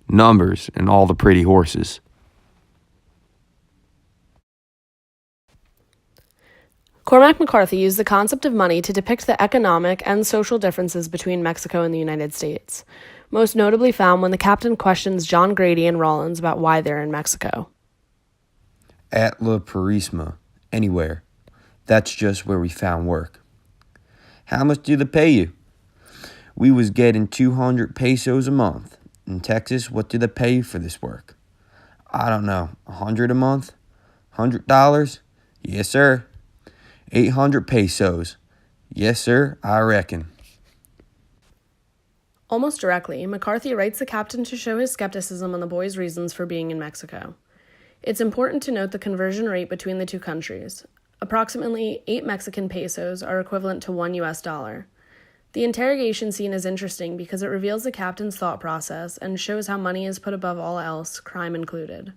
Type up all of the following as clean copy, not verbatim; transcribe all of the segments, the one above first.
numbers, and all the pretty horses. Cormac McCarthy used the concept of money to depict the economic and social differences between Mexico and the United States, most notably found when the captain questions John Grady and Rollins about why they're in Mexico. At La Purisma, anywhere. That's just where we found work. How much do they pay you? We was getting 200 pesos a month. In Texas, what do they pay you for this work? I don't know, 100 a month? $100? Yes, sir. 800 pesos. Yes, sir, I reckon. Almost directly, McCarthy writes the captain to show his skepticism on the boys' reasons for being in Mexico. It's important to note the conversion rate between the two countries. Approximately 8 Mexican pesos are equivalent to $1 US. The interrogation scene is interesting because it reveals the captain's thought process and shows how money is put above all else, crime included.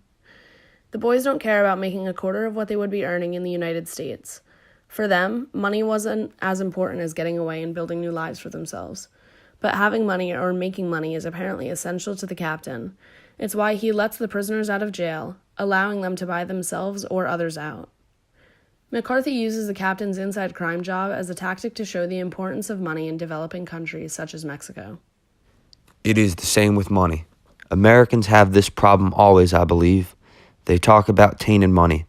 The boys don't care about making a quarter of what they would be earning in the United States. For them, money wasn't as important as getting away and building new lives for themselves. But having money or making money is apparently essential to the captain. It's why he lets the prisoners out of jail, allowing them to buy themselves or others out. McCarthy uses the captain's inside crime job as a tactic to show the importance of money in developing countries such as Mexico. It is the same with money. Americans have this problem always, I believe. They talk about tainted money,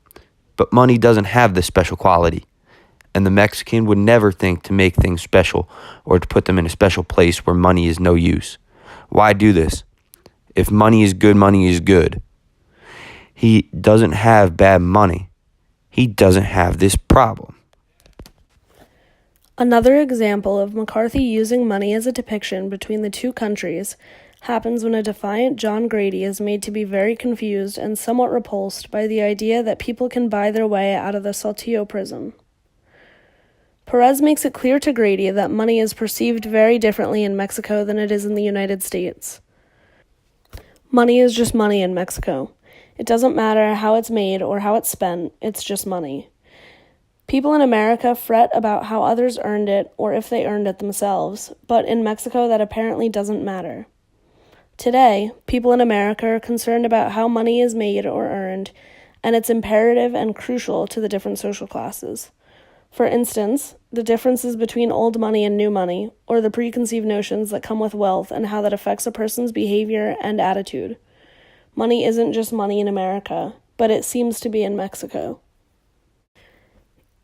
but money doesn't have this special quality. And the Mexican would never think to make things special or to put them in a special place where money is no use. Why do this? If money is good, money is good. He doesn't have bad money. He doesn't have this problem. Another example of McCarthy using money as a depiction between the two countries happens when a defiant John Grady is made to be very confused and somewhat repulsed by the idea that people can buy their way out of the Saltillo prison. Perez makes it clear to Grady that money is perceived very differently in Mexico than it is in the United States. Money is just money in Mexico. It doesn't matter how it's made or how it's spent, it's just money. People in America fret about how others earned it or if they earned it themselves, but in Mexico that apparently doesn't matter. Today, people in America are concerned about how money is made or earned, and it's imperative and crucial to the different social classes. For instance, the differences between old money and new money, or the preconceived notions that come with wealth and how that affects a person's behavior and attitude. Money isn't just money in America, but it seems to be in Mexico.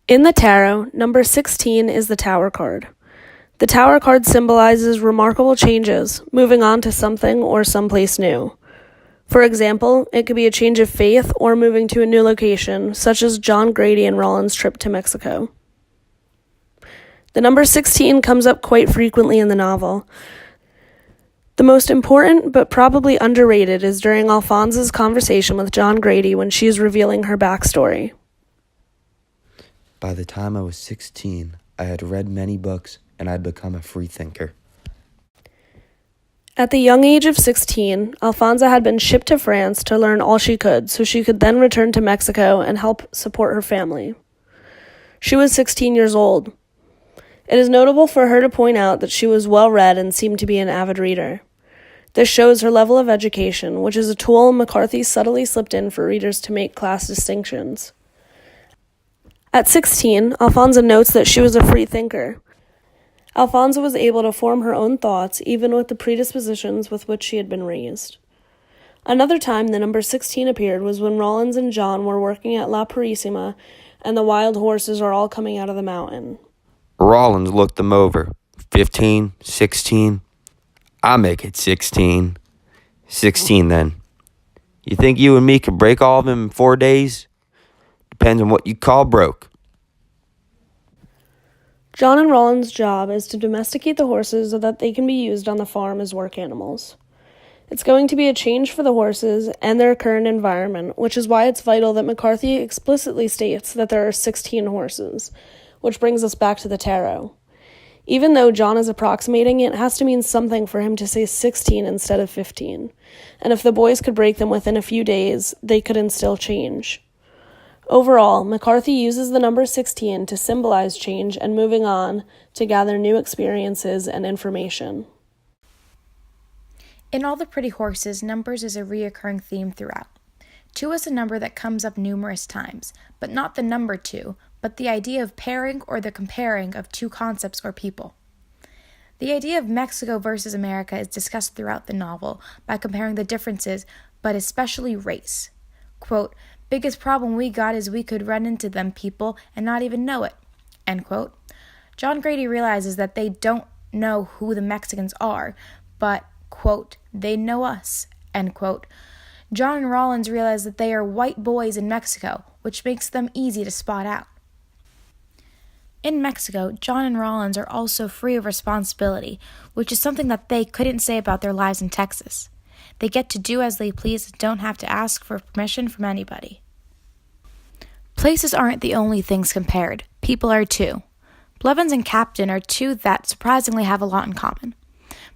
In the tarot, number 16 is the Tower card. The Tower card symbolizes remarkable changes, moving on to something or someplace new. For example, it could be a change of faith or moving to a new location, such as John Grady and Rollins' trip to Mexico. The number 16 comes up quite frequently in the novel. The most important, but probably underrated, is during Alphonse's conversation with John Grady when she is revealing her backstory. By the time I was 16, I had read many books and I'd become a free thinker. At the young age of 16, Alfonso had been shipped to France to learn all she could so she could then return to Mexico and help support her family. She was 16 years old. It is notable for her to point out that she was well-read and seemed to be an avid reader. This shows her level of education, which is a tool McCarthy subtly slipped in for readers to make class distinctions. At 16, Alfonso notes that she was a free thinker. Alfonso was able to form her own thoughts even with the predispositions with which she had been raised. Another time the number 16 appeared was when Rollins and John were working at La Purisima and the wild horses are all coming out of the mountain. Rollins looked them over. 15, 16. I make it 16. 16 then. You think you and me could break all of them in 4 days? Depends on what you call broke. John and Rollins' job is to domesticate the horses so that they can be used on the farm as work animals. It's going to be a change for the horses and their current environment, which is why it's vital that McCarthy explicitly states that there are 16 horses, which brings us back to the tarot. Even though John is approximating, it has to mean something for him to say 16 instead of 15, and if the boys could break them within a few days, they could instill change. Overall, McCarthy uses the number 16 to symbolize change and moving on to gather new experiences and information. In All the Pretty Horses, numbers is a reoccurring theme throughout. 2 is a number that comes up numerous times, but not the number 2, but the idea of pairing or the comparing of two concepts or people. The idea of Mexico versus America is discussed throughout the novel by comparing the differences, but especially race. Quote, biggest problem we got is we could run into them people and not even know it. End quote. John Grady realizes that they don't know who the Mexicans are, but, quote, they know us, end quote. John and Rollins realize that they are white boys in Mexico, which makes them easy to spot out. In Mexico, John and Rollins are also free of responsibility, which is something that they couldn't say about their lives in Texas. They get to do as they please and don't have to ask for permission from anybody. Places aren't the only things compared. People are too. Blevins and Captain are two that surprisingly have a lot in common.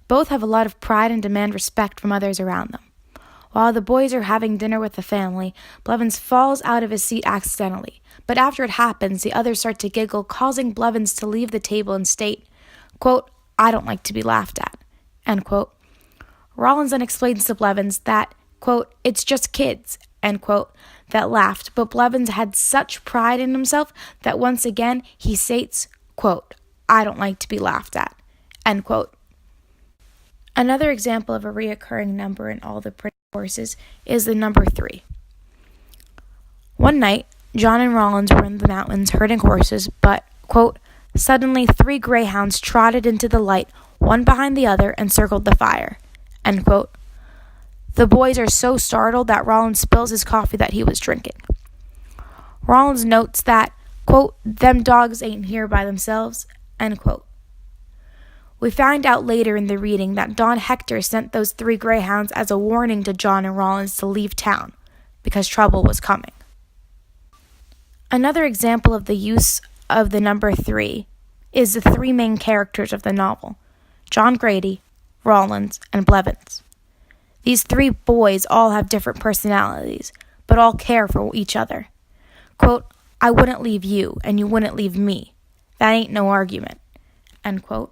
Both have a lot of pride and demand respect from others around them. While the boys are having dinner with the family, Blevins falls out of his seat accidentally, but after it happens, the others start to giggle, causing Blevins to leave the table and state, quote, I don't like to be laughed at, end quote. Rollins then explains to Blevins that, quote, it's just kids, end quote, that laughed, but Blevins had such pride in himself that once again he states, quote, I don't like to be laughed at, end quote. Another example of a reoccurring number in All the Pretty Horses is the number 3. One night, John and Rollins were in the mountains herding horses, but, quote, suddenly 3 greyhounds trotted into the light, one behind the other, and circled the fire, end quote. The boys are so startled that Rollins spills his coffee that he was drinking. Rollins notes that, quote, them dogs ain't here by themselves, end quote. We find out later in the reading that Don Hector sent those 3 greyhounds as a warning to John and Rollins to leave town, because trouble was coming. Another example of the use of the number 3 is the 3 main characters of the novel, John Grady, Rollins, and Blevins. These 3 boys all have different personalities, but all care for each other. Quote, I wouldn't leave you, and you wouldn't leave me. That ain't no argument, end quote.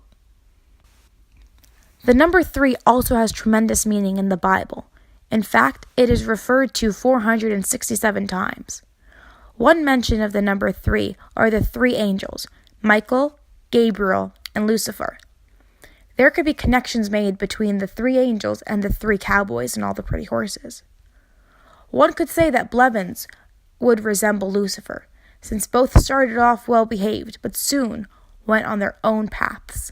The number 3 also has tremendous meaning in the Bible. In fact, it is referred to 467 times. One mention of the number 3 are the 3 angels, Michael, Gabriel, and Lucifer. There could be connections made between the 3 angels and the 3 cowboys in All the Pretty Horses. One could say that Blevins would resemble Lucifer, since both started off well-behaved, but soon went on their own paths.